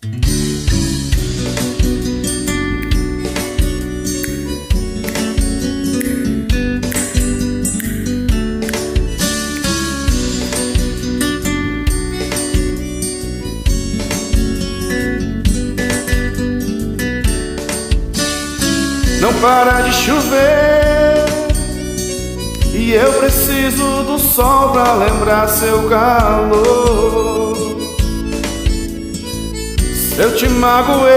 Não para de chover e eu preciso do sol pra lembrar seu calor. Se eu te magoei,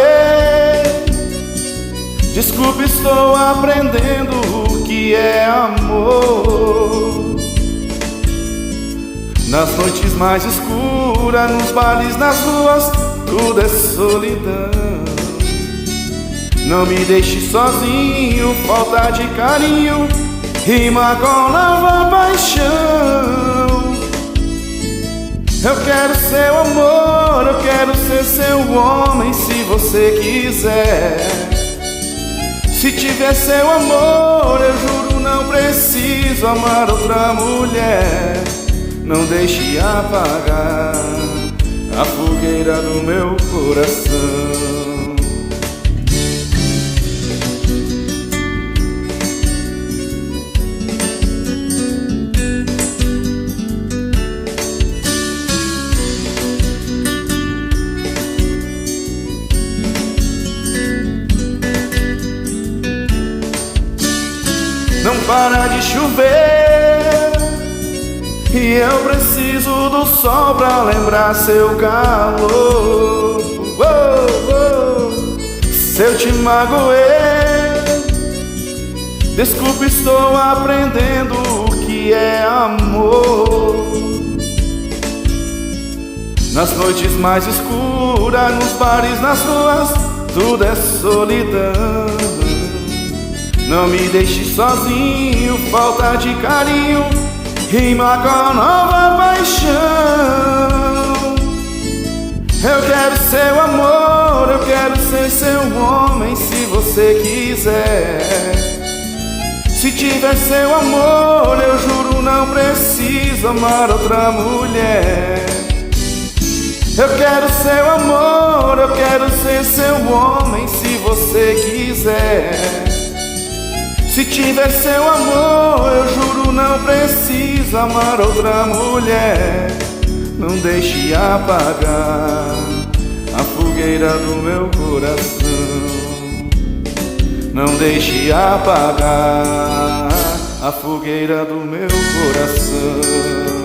desculpe, estou aprendendo o que é amor. Nas noites mais escuras, nos bares, nas ruas, tudo é solidão. Não me deixe sozinho, falta de carinho rima com nova paixão. Eu quero seu amor, eu quero ser seu homem se você quiser. Se tiver seu amor, eu juro não preciso amar outra mulher. Não deixe apagar a fogueira do meu coração. Não para de chover e eu preciso do sol pra lembrar seu calor. Se eu te magoei, desculpe, estou aprendendo o que é amor. Nas noites mais escuras, nos bares, nas ruas, tudo é solidão. Não me deixe sozinho, falta de carinho rima com nova paixão. Eu quero seu amor, eu quero ser seu homem se você quiser. Se tiver seu amor, eu juro não preciso amar outra mulher. Eu quero seu amor, eu quero ser seu homem se você quiser. Se tiver seu amor, eu juro não preciso amar outra mulher. Não deixe apagar a fogueira do meu coração. Não deixe apagar a fogueira do meu coração.